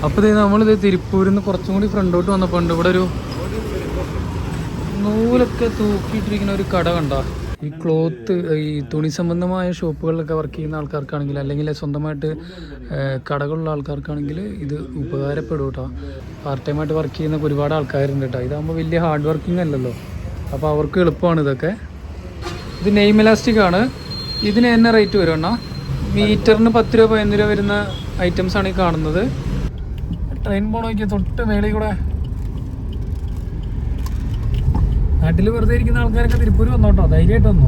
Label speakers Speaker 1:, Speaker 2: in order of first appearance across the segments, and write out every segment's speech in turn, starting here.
Speaker 1: അപ്പോൾ നമ്മളിത് തിരുപ്പൂരിൽ നിന്ന് കുറച്ചും കൂടി ഫ്രണ്ടോട്ട് വന്നപ്പോൾ ഇവിടെ ഒരു നൂലൊക്കെ തൂക്കിയിട്ടിരിക്കുന്ന ഒരു കട കണ്ടോ. ഈ ക്ലോത്ത്, ഈ തുണി സംബന്ധമായ ഷോപ്പുകളിലൊക്കെ വർക്ക് ചെയ്യുന്ന ആൾക്കാർക്കാണെങ്കിൽ, അല്ലെങ്കിൽ സ്വന്തമായിട്ട് കടകളുള്ള ആൾക്കാർക്കാണെങ്കിൽ ഇത് ഉപകാരപ്പെടും കേട്ടോ. പാർട്ട് ടൈമായിട്ട് വർക്ക് ചെയ്യുന്ന ഒരുപാട് ആൾക്കാരുണ്ട് കേട്ടോ. ഇതാകുമ്പോൾ വലിയ ഹാർഡ് വർക്കിംഗ് അല്ലല്ലോ, അപ്പോൾ അവർക്ക് എളുപ്പമാണ് ഇതൊക്കെ. ഇത് നെയിം ഇലാസ്റ്റിക് ആണ്. ഇതിന് തന്നെ റേറ്റ് വരും എണ്ണ. മീറ്ററിന് 10 രൂപ 15 രൂപ വരുന്ന ഐറ്റംസാണ് ഈ കാണുന്നത്. ട്രെയിൻ പോകണമെങ്കിൽ തൊട്ട് മേളിൽ കൂടെ. നാട്ടിൽ വെറുതെ ഇരിക്കുന്ന ആൾക്കാരൊക്കെ തിരുപ്പൂർ വന്നോട്ടോ, ധൈര്യമായിട്ട് വന്നോ,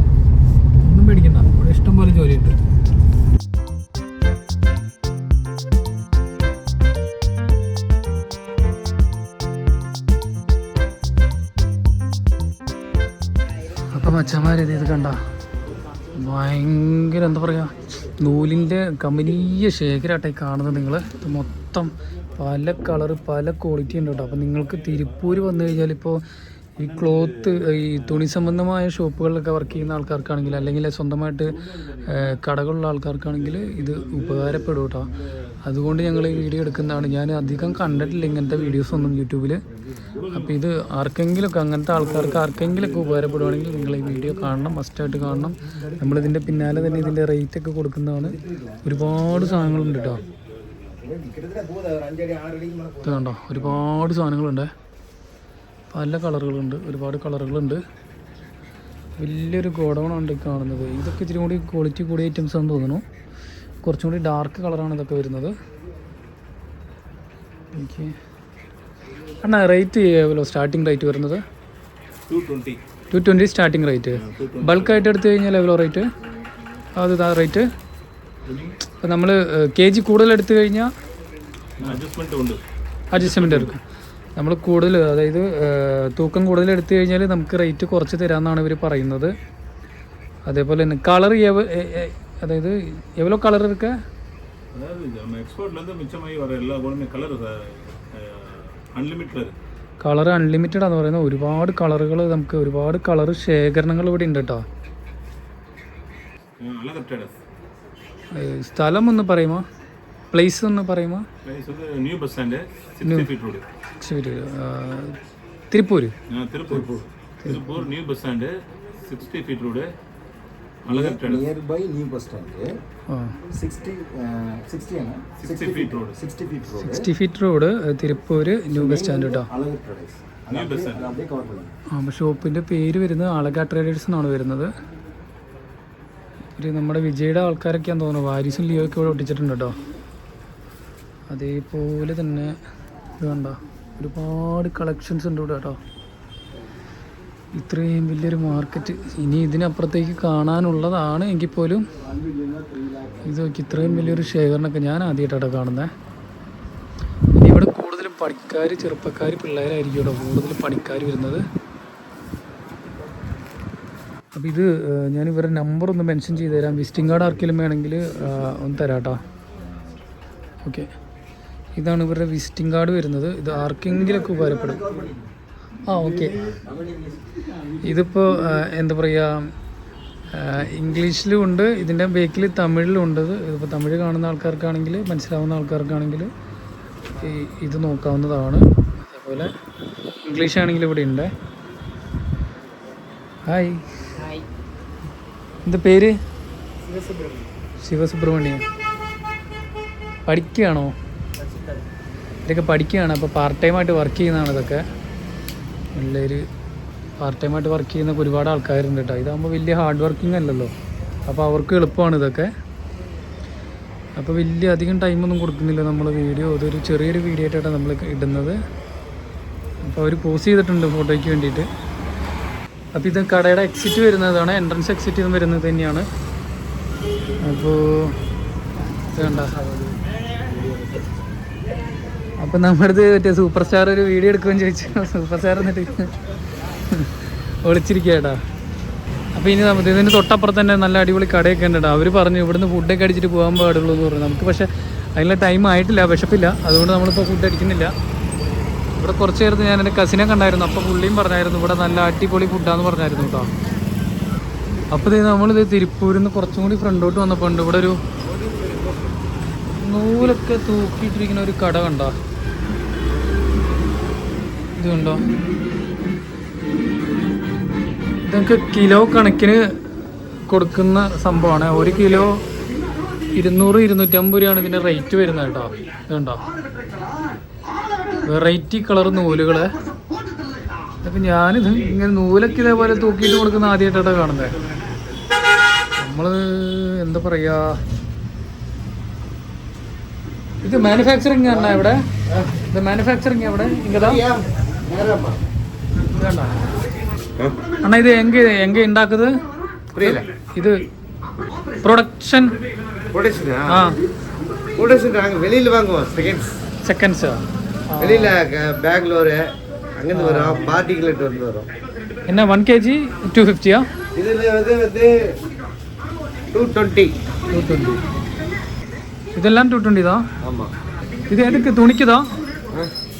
Speaker 1: ഒന്നും പേടിക്കണ്ട. ഇവിടെ ഇഷ്ടം പോലെ ജോലിയുണ്ട്. അപ്പം മച്ചന്മാർ ഇത് കണ്ട ഭയങ്കര എന്താ പറയുക, നൂലിൻ്റെ കമ്പനീയ ശേഖരമായിട്ടായി കാണുന്നത് നിങ്ങൾ. ഇത് മൊത്തം പല കളറ് പല ക്വാളിറ്റി ഉണ്ട് കേട്ടോ. അപ്പോൾ നിങ്ങൾക്ക് തിരുപ്പൂർ വന്നു കഴിഞ്ഞാൽ ഇപ്പോൾ ഈ ക്ലോത്ത്, ഈ തുണി സംബന്ധമായ ഷോപ്പുകളിലൊക്കെ വർക്ക് ചെയ്യുന്ന ആൾക്കാർക്കാണെങ്കിൽ, അല്ലെങ്കിൽ സ്വന്തമായിട്ട് കടകളുള്ള ആൾക്കാർക്കാണെങ്കിൽ ഇത് ഉപകാരപ്പെടും കേട്ടോ. അതുകൊണ്ട് ഞങ്ങൾ ഈ വീഡിയോ എടുക്കുന്നതാണ്. ഞാൻ അധികം കണ്ടിട്ടില്ല ഇങ്ങനത്തെ വീഡിയോസൊന്നും യൂട്യൂബിൽ. അപ്പോൾ ഇത് ആർക്കെങ്കിലുമൊക്കെ, അങ്ങനത്തെ ആൾക്കാർക്ക് ആർക്കെങ്കിലുമൊക്കെ ഉപകാരപ്പെടുവാണെങ്കിൽ നിങ്ങൾ ഈ വീഡിയോ കാണണം, മസ്റ്റായിട്ട് കാണണം. നമ്മളിതിൻ്റെ പിന്നാലെ തന്നെ ഇതിൻ്റെ റേറ്റൊക്കെ കൊടുക്കുന്നതാണ്. ഒരുപാട് സാധനങ്ങളുണ്ട് കേട്ടോ. ഇത് കണ്ടോ, ഒരുപാട് സാധനങ്ങളുണ്ട്, പല കളറുകളുണ്ട്, ഒരുപാട് കളറുകളുണ്ട്. വലിയൊരു ഗോഡൗണാണ് കാണുന്നത്. ഇതൊക്കെ ഇച്ചിരി കൂടി ക്വാളിറ്റി കൂടിയ ഐറ്റംസ് ആണെന്ന് തോന്നുന്നു. കുറച്ചും കൂടി ഡാർക്ക് കളറാണ് ഇതൊക്കെ വരുന്നത്. എനിക്ക് അണ്ണാ റേറ്റ് ചെയ്യാമല്ലോ, സ്റ്റാർട്ടിങ് റേറ്റ് വരുന്നത് 220 സ്റ്റാർട്ടിങ് റേറ്റ്. ബൾക്കായിട്ട് എടുത്തു കഴിഞ്ഞാൽ എവലോ റേറ്റ്? അത് റേറ്റ് ഇപ്പം നമ്മൾ kg കൂടുതൽ എടുത്തു കഴിഞ്ഞാൽ അഡ്ജസ്റ്റ്മെൻ്റ് എടുക്കും. നമ്മൾ കൂടുതൽ, അതായത് തൂക്കം കൂടുതൽ എടുത്തു കഴിഞ്ഞാൽ നമുക്ക് റേറ്റ് കുറച്ച് തരാമെന്നാണ് ഇവർ പറയുന്നത്. അതേപോലെ തന്നെ കളർ, അതായത് എവ്വളോ കളർ ഇരിക്ക? കളർ അൺലിമിറ്റഡ് ആണെന്ന് പറയുന്നത്. ഒരുപാട് കളറുകൾ, നമുക്ക് ഒരുപാട് കളർ ശേഖരണങ്ങൾ ഇവിടെ ഉണ്ട് കേട്ടോ. സ്ഥലം ഒന്ന് പറയുമോ, പ്ലേസ് ഒന്ന് പറയുമോ?
Speaker 2: New bus stand, 60 feet road,
Speaker 1: Tiruppur.
Speaker 2: Tiruppur new bus stand, 60 feet road, nearby new bus stand. 60
Speaker 1: feet road Tiruppur new bus stand കേട്ടോ. ഷോപ്പിൻ്റെ പേര് വരുന്നത് അളക ട്രേഡേഴ്സ് എന്നാണ് വരുന്നത്. ഒരു നമ്മുടെ വിജയുടെ ആൾക്കാരൊക്കെയാണെന്ന് തോന്നുന്നു. വാരിസും ലിയോയൊക്കെ ഇവിടെ ഒട്ടിച്ചിട്ടുണ്ട് കേട്ടോ. അതേപോലെ തന്നെ ഇത് കണ്ട ഒരുപാട് കളക്ഷൻസ് ഉണ്ട് ഇവിടെ കേട്ടോ. ഇത്രയും വലിയൊരു മാർക്കറ്റ് ഇനി ഇതിനപ്പുറത്തേക്ക് കാണാനുള്ളതാണ് എങ്കിൽ പോലും ഇത് നോക്കി, ഇത്രയും വലിയൊരു ശേഖരണമൊക്കെ ഞാൻ ആദ്യമായിട്ടാണ് കാണുന്നത്. ഇനി ഇവിടെ കൂടുതലും പണിക്കാർ, ചെറുപ്പക്കാർ, പിള്ളേരായിരിക്കും ഇവിടെ കൂടുതൽ പണിക്കാർ വരുന്നത്. അപ്പോൾ ഇത് ഞാൻ ഇവരുടെ നമ്പർ ഒന്ന് മെൻഷൻ ചെയ്ത് തരാം. വിസിറ്റിംഗ് കാർഡ് ആർക്കെങ്കിലും വേണമെങ്കിൽ ഒന്ന് തരാം കേട്ടോ. ഓക്കെ, ഇതാണ് ഇവരുടെ വിസിറ്റിംഗ് കാർഡ് വരുന്നത്. ഇത് ആർക്കെങ്കിലൊക്കെ ഉപകാരപ്പെടും. ഓക്കെ, ഇതിപ്പോൾ എന്താ പറയുക, ഇംഗ്ലീഷിലും ഉണ്ട്, ഇതിൻ്റെ ബേക്കിൽ തമിഴിലും ഉണ്ട്. ഇതിപ്പോൾ തമിഴ് കാണുന്ന ആൾക്കാർക്കാണെങ്കിൽ, മനസ്സിലാവുന്ന ആൾക്കാർക്കാണെങ്കിൽ ഇത് നോക്കാവുന്നതാണ്. അതേപോലെ ഇംഗ്ലീഷ് ആണെങ്കിൽ ഇവിടെ ഉണ്ട്. ഹായ്, എന്താ പേര്? ശിവസുബ്രഹ്മണ്യൻ. പഠിക്കുകയാണോ? ഇതൊക്കെ പഠിക്കുകയാണ്. അപ്പോൾ പാർട്ട് ടൈമായിട്ട് വർക്ക് ചെയ്യുന്നതാണ് ഇതൊക്കെ. നല്ലൊരു പാർട്ട് ടൈമായിട്ട് വർക്ക് ചെയ്യുന്ന ഒരുപാട് ആൾക്കാരുണ്ട് കേട്ടോ. ഇതാകുമ്പോൾ വലിയ ഹാർഡ് വർക്കിംഗ് അല്ലല്ലോ, അപ്പോൾ അവർക്ക് എളുപ്പമാണ് ഇതൊക്കെ. അപ്പോൾ വലിയ അധികം ടൈമൊന്നും കൊടുക്കുന്നില്ല നമ്മൾ വീഡിയോ. ഇതൊരു ചെറിയൊരു വീഡിയോ ആയിട്ടാണ് നമ്മൾ ഇടുന്നത്. അപ്പോൾ അവർ പോസ്റ്റ് ചെയ്തിട്ടുണ്ട് ഫോട്ടോയ്ക്ക് വേണ്ടിയിട്ട്. അപ്പോൾ ഇത് കടയുടെ എക്സിറ്റ് വരുന്നതാണ്, എൻട്രൻസ് എക്സിറ്റ് വരുന്നത് തന്നെയാണ്. അപ്പോൾ വേണ്ട, അപ്പം നമ്മുടെ മറ്റേ സൂപ്പർ സ്റ്റാർ ഒരു വീഡിയോ എടുക്കുമെന്ന് ചോദിച്ചു. സൂപ്പർ സ്റ്റാർ എന്നിട്ട് ഒളിച്ചിരിക്കുക കേട്ടോ. അപ്പോൾ ഇനി നമുക്ക് ഇതിന് തൊട്ടപ്പുറത്ത് തന്നെ നല്ല അടിപൊളി കടയൊക്കെ ഉണ്ട് കേട്ടോ. അവർ പറഞ്ഞു ഇവിടുന്ന് ഫുഡൊക്കെ അടിച്ചിട്ട് പോകാൻ പാടുള്ളൂ എന്ന് പറഞ്ഞു. നമുക്ക് പക്ഷേ അതിനുള്ള ടൈം ആയിട്ടില്ല, വിശപ്പില്ല, അതുകൊണ്ട് നമ്മളിപ്പോൾ ഫുഡ് അടിക്കുന്നില്ല. ഇവിടെ കുറച്ച് നേരത്ത് ഞാൻ എൻ്റെ കസിനെ കണ്ടായിരുന്നു. അപ്പോൾ പുള്ളിയും പറഞ്ഞായിരുന്നു ഇവിടെ നല്ല അടിപൊളി ഫുഡാന്ന് പറഞ്ഞായിരുന്നു കേട്ടോ. അപ്പോൾ നമ്മളിത് തിരുപ്പൂരിൽ നിന്ന് കുറച്ചും കൂടി ഫ്രണ്ടോട്ട് വന്നപ്പോൾ ഉണ്ട് ഇവിടെ ഒരു നൂലൊക്കെ തൂക്കിയിട്ടിരിക്കുന്ന ഒരു കട കണ്ടോ? ഇത് കണ്ടോ? ഇതൊക്കെ കിലോ കണക്കിന് കൊടുക്കുന്ന സംഭവമാണ്. 1 കിലോ 200-250 രൂപയാണ് ഇതിൻ്റെ റേറ്റ് വരുന്നത് കേട്ടോ. ഇതുണ്ടോ? വെറൈറ്റി കളർ നൂലുകൾ. അപ്പം ഞാനിത് ഇങ്ങനെ നൂലൊക്കെ ഇതേപോലെ തൂക്കിയിട്ട് കൊടുക്കുന്ന ആദ്യമായിട്ടാണ് കാണുന്നത്. നമ്മൾ എന്താ പറയുക, ഇത് മാനുഫാക്ചറിങ് ആണ് ഇവിടെ. ഇത് മാനുഫാക്ചറിങ് എവിടെ ഇങ്ങതാ വേണ്ട അണ്ണാ? ഇത് എങ്ക ഉണ്ടാക്കുന്നത് ഇത് പ്രൊഡക്ഷൻ
Speaker 3: வெளியில வாங்குவோம்
Speaker 1: செகண்ட்ஸ்
Speaker 3: வெளியில பெங்களூரு அங்கிருந்து வரும், பார்ட்டிகுலேட் வந்து வரும்.
Speaker 1: என்ன 1 kg 250
Speaker 3: இதுல வந்து 220.
Speaker 1: இதெல்லாம் 220 தான்.
Speaker 3: ஆமா.
Speaker 1: இது எதுக்கு துணிக்குதா?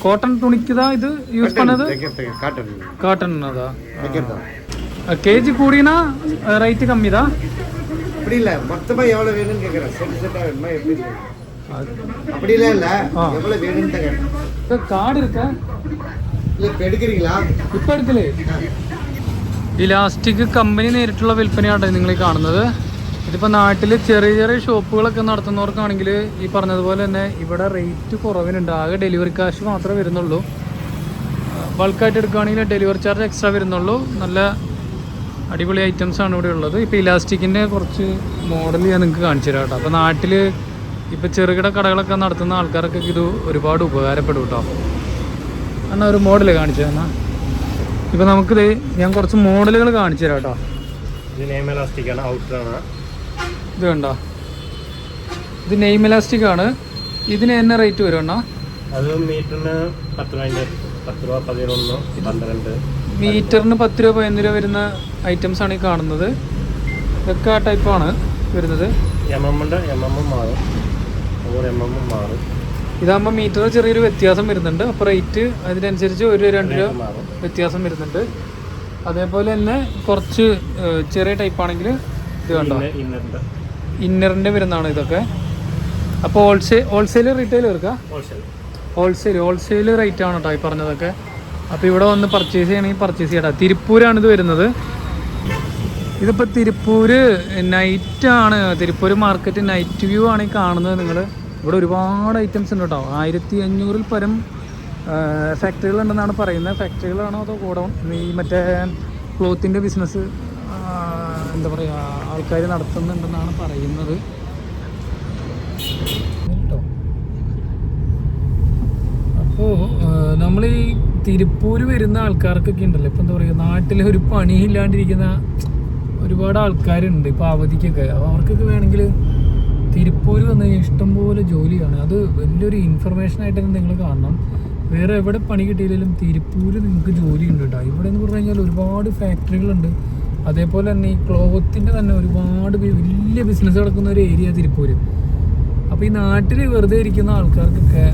Speaker 1: காட்டன் துணிக்குதா இது யூஸ் பண்ணது?
Speaker 3: காட்டன்.
Speaker 1: காட்டன் அதா.
Speaker 3: தைக்கிறதா.
Speaker 1: கேஜி கூடினா ரேட் கம்மி தான்.
Speaker 3: அப்படி இல்ல, மொத்தமா எவ்வளவு வேணும்னு கேக்குறேன். செட்டா வேணுமா எப்படி? அப்படி இல்ல எவ்வளவு வேணும்னு கேக்குறேன்.
Speaker 1: இது கார்டு இருக்கா?
Speaker 3: இல்ல இப்ப எடுக்கிறீங்களா?
Speaker 1: ഇപ്പൊ എടുക്കലേ. ഇലാസ്റ്റിക് കമ്പനി നേരിട്ടുള്ള വിൽപ്പനയാണ് നിങ്ങൾ കാണുന്നത്. ഇതിപ്പോൾ നാട്ടിൽ ചെറിയ ചെറിയ ഷോപ്പുകളൊക്കെ നടത്തുന്നവർക്കാണെങ്കിൽ ഈ പറഞ്ഞതുപോലെ തന്നെ ഇവിടെ റേറ്റ് കുറവിനുണ്ട്. ആകെ ഡെലിവറി കാശ് മാത്രമേ വരുന്നുള്ളൂ. ബൾക്കായിട്ട് എടുക്കുകയാണെങ്കിൽ ഡെലിവറി ചാർജ് എക്സ്ട്രാ വരുന്നുള്ളൂ. നല്ല അടിപൊളി ഐറ്റംസാണ് ഇവിടെ ഉള്ളത്. ഇപ്പോൾ ഇലാസ്റ്റിക്കിൻ്റെ കുറച്ച് മോഡൽ ഞാൻ നിങ്ങൾക്ക് കാണിച്ചു തരാം കേട്ടോ. അപ്പോൾ നാട്ടിൽ ഇപ്പോൾ ചെറുകിട കടകളൊക്കെ നടത്തുന്ന ആൾക്കാരൊക്കെ ഇത് ഒരുപാട് ഉപകാരപ്പെടും കേട്ടോ. എന്നാൽ ഒരു മോഡൽ കാണിച്ചു തന്നാൽ ഇപ്പോൾ നമുക്കിത് ഞാൻ കുറച്ച് മോഡലുകൾ കാണിച്ചു തരാം കേട്ടോ.
Speaker 3: ഇത് നെയിം ഇലാസ്റ്റിക് ആണ്, ഔട്ടർ ആണ്.
Speaker 1: ഇത് കണ്ടോ? ഇത് നെയിം ഇലാസ്റ്റിക് ആണ്. ഇതിന് തന്നെ റേറ്റ് വരും അണ്ണാ?
Speaker 3: അത് മീറ്ററിന് 10 രൂപ 11 12.
Speaker 1: മീറ്ററിന് 10 രൂപ 11 രൂപ വരുന്ന ഐറ്റംസ് ആണ് ഈ കാണുന്നത്. ഇതൊക്കെ ആ ടൈപ്പാണ് വരുന്നത്.
Speaker 3: മാറും, മാറും.
Speaker 1: ഇതാകുമ്പോൾ മീറ്റർ ചെറിയൊരു വ്യത്യാസം വരുന്നുണ്ട്. അപ്പോൾ റേറ്റ് അതിനനുസരിച്ച് 1-2 രൂപ വ്യത്യാസം വരുന്നുണ്ട്. അതേപോലെ തന്നെ കുറച്ച് ചെറിയ ടൈപ്പാണെങ്കിൽ ഇത് കണ്ടോ, ഇന്നറിൻ്റെ വരുന്നതാണ് ഇതൊക്കെ. അപ്പോൾ ഹോൾസെയിൽ റീറ്റെയിൽ എടുക്കാം. ഹോൾസെയിൽ റേറ്റ് ആണ് കേട്ടോ ഈ പറഞ്ഞതൊക്കെ. അപ്പോൾ ഇവിടെ വന്ന് പർച്ചേസ് ചെയ്യണമെങ്കിൽ പർച്ചേസ് ചെയ്യണം. തിരുപ്പൂരാണ് ഇത് വരുന്നത്. ഇതിപ്പോൾ തിരുപ്പൂർ നൈറ്റാണ്. തിരുപ്പൂർ മാർക്കറ്റ് നൈറ്റ് വ്യൂ ആണ് ഈ കാണുന്നത് നിങ്ങൾ. ഇവിടെ ഒരുപാട് ഐറ്റംസ് ഉണ്ട് കേട്ടോ. 1500-ൽ പരം ഫാക്ടറികളുണ്ടെന്നാണ് പറയുന്നത്. ഫാക്ടറികളാണോ അതോ ഗോഡൗൺ? ഈ മറ്റേ ക്ലോത്തിൻ്റെ ബിസിനസ് എന്താ പറയുക ആൾക്കാർ നടത്തുന്നുണ്ടെന്നാണ് പറയുന്നത് കേട്ടോ. അപ്പോൾ നമ്മൾ ഈ തിരുപ്പൂർ വരുന്ന ആൾക്കാർക്കൊക്കെ ഉണ്ടല്ലോ, ഇപ്പം എന്താ പറയുക, നാട്ടിൽ ഒരു പണിയില്ലാണ്ടിരിക്കുന്ന ഒരുപാട് ആൾക്കാരുണ്ട് ഇപ്പോൾ അവധിക്കൊക്കെ. അപ്പോൾ അവർക്കൊക്കെ വേണമെങ്കിൽ തിരുപ്പൂർ വന്ന് ഇഷ്ടംപോലെ ജോലിയാണ്. അത് വലിയൊരു ഇൻഫർമേഷനായിട്ട് തന്നെ നിങ്ങൾ കാണണം. വേറെ എവിടെ പണി കിട്ടിയില്ലെങ്കിലും തിരുപ്പൂർ നിങ്ങൾക്ക് ജോലി ഉണ്ട് കേട്ടോ. ഇവിടെ എന്ന് പറഞ്ഞു കഴിഞ്ഞാൽ ഒരുപാട് ഫാക്ടറികളുണ്ട്. അതേപോലെ തന്നെ ഈ ക്ലോത്തിൻ്റെ തന്നെ ഒരുപാട് വലിയ ബിസിനസ് നടക്കുന്ന ഒരു ഏരിയ തിരുപ്പൂർ. അപ്പോൾ ഈ നാട്ടിൽ വെറുതെ ഇരിക്കുന്ന ആൾക്കാർക്കൊക്കെ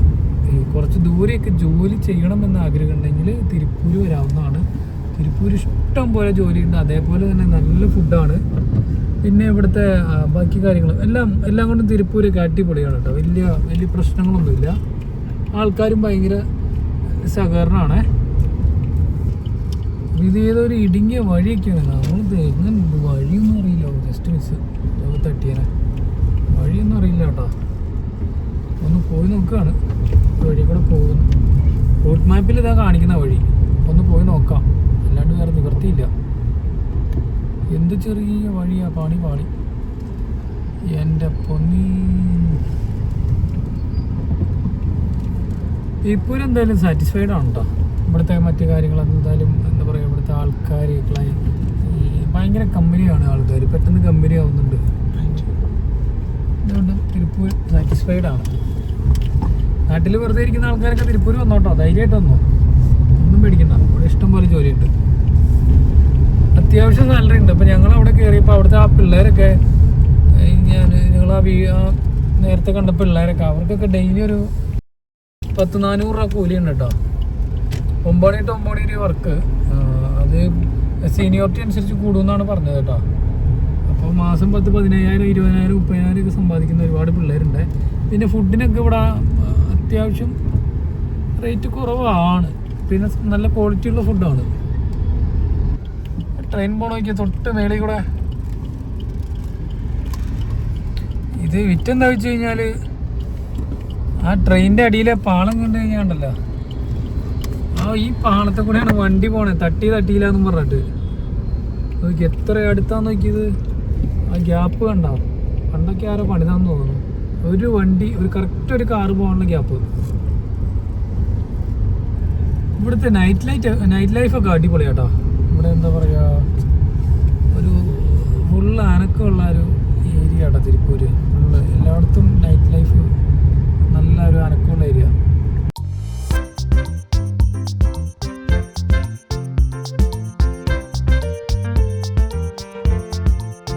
Speaker 1: കുറച്ച് ദൂരെയൊക്കെ ജോലി ചെയ്യണമെന്ന് ആഗ്രഹം ഉണ്ടെങ്കിൽ തിരുപ്പൂർ വരാവുന്നതാണ്. തിരുപ്പൂർ ഇഷ്ടം പോലെ ജോലിയുണ്ട്. അതേപോലെ തന്നെ നല്ല ഫുഡാണ്. പിന്നെ ഇവിടുത്തെ ബാക്കി കാര്യങ്ങൾ എല്ലാം കൊണ്ടും തിരുപ്പൂരൊക്കെ അടിപൊളിയാണ് കേട്ടോ. വലിയ പ്രശ്നങ്ങളൊന്നുമില്ല. ആൾക്കാരും ഭയങ്കര സഹകരണമാണ്. ഇത് ഏതൊരു ഇടുങ്ങിയ വഴിയൊക്കെയാണ്. നമ്മളിത് എങ്ങനെ വഴിയൊന്നും അറിയില്ല. ജസ്റ്റ് മിസ് തട്ടിയാനെ വഴിയൊന്നും അറിയില്ല കേട്ടോ. ഒന്ന് പോയി നോക്കുകയാണ് വഴി കൂടെ പോകുന്നു. റൂട്ട് മാപ്പിൽ ഇതാ കാണിക്കുന്ന വഴി. ഒന്ന് പോയി നോക്കാം, അല്ലാണ്ട് വേറെ നിവൃത്തിയില്ല. എന്ത് ചെറിയ വഴിയാ, പാളി എൻ്റെ പൊന്നി. ഇപ്പോൾ എന്തായാലും സാറ്റിസ്ഫൈഡ് ആണ് കേട്ടോ. ഇവിടുത്തെ മറ്റു കാര്യങ്ങൾ എന്തായാലും എന്താ പറയുക, ഇവിടുത്തെ ആൾക്കാർ ഭയങ്കര കമ്പനിയാണ് ആൾക്കാർ, പെട്ടെന്ന് കമ്പനി ആവുന്നുണ്ട്. അതുകൊണ്ട് തിരുപ്പൂർ സാറ്റിസ്ഫൈഡ് ആണ്. നാട്ടിൽ വെറുതെ ഇരിക്കുന്ന ആൾക്കാരൊക്കെ തിരുപ്പൂർ വന്നോട്ടോ, ധൈര്യമായിട്ട് വന്നോ, ഒന്നും പേടിക്കണ്ട. ഇവിടെ ഇഷ്ടംപോലെ ജോലിയുണ്ട്, അത്യാവശ്യം സാലറി ഉണ്ട്. അപ്പോൾ ഞങ്ങൾ അവിടെ കയറിയപ്പോൾ അവിടുത്തെ ആ പിള്ളേരൊക്കെ ഞങ്ങൾ ആ നേരത്തെ കണ്ട പിള്ളേരൊക്കെ അവർക്കൊക്കെ ഡെയിലി ഒരു 100-400 രൂപ കൂലിയുണ്ട് കേട്ടോ. 9 to 9 വർക്ക്. അത് സീനിയോറിറ്റി അനുസരിച്ച് കൂടുമെന്നാണ് പറഞ്ഞത് കേട്ടോ. അപ്പോൾ മാസം 10,000, 15,000, 20,000, 30,000 ഒക്കെ സമ്പാദിക്കുന്ന ഒരുപാട് പിള്ളേരുണ്ട്. പിന്നെ ഫുഡിനൊക്കെ ഇവിടെ അത്യാവശ്യം റേറ്റ് കുറവാണ്, പിന്നെ നല്ല ക്വാളിറ്റി ഉള്ള ഫുഡാണ്. ട്രെയിൻ പോണ നോക്കിയാൽ തൊട്ട് മേളിൽ കൂടെ. ഇത് വിറ്റെന്താ വെച്ച് കഴിഞ്ഞാൽ ആ ട്രെയിനിൻ്റെ അടിയിലെ പാളം കണ്ടു കഴിഞ്ഞാൽ ഉണ്ടല്ലോ, ഈ പാളത്തെ കൂടെയാണ് വണ്ടി പോണേ, തട്ടിയില്ല എന്ന് പറഞ്ഞിട്ട്. നോക്കി എത്ര അടുത്താന്ന് നോക്കിയത്, ആ ഗ്യാപ്പ് കണ്ടോ, പണ്ടൊക്കെ ആരോ പണിതാന്ന് തോന്നുന്നു. ഒരു വണ്ടി, കറക്റ്റ് ഒരു കാറ് പോകാനുള്ള ഗ്യാപ്പ്. ഇവിടുത്തെ നൈറ്റ് ലൈഫൊക്കെ അടിപൊളിയാട്ടോ. ഇവിടെ എന്താ പറയുക, ഒരു ഫുള്ള് അനക്കമുള്ള ഒരു ഏരിയ ആട്ടോ തിരുപ്പൂര്. ഫുള്ള് എല്ലായിടത്തും നൈറ്റ് ലൈഫ് നല്ല ഒരു അനക്കമുള്ള ഏരിയ.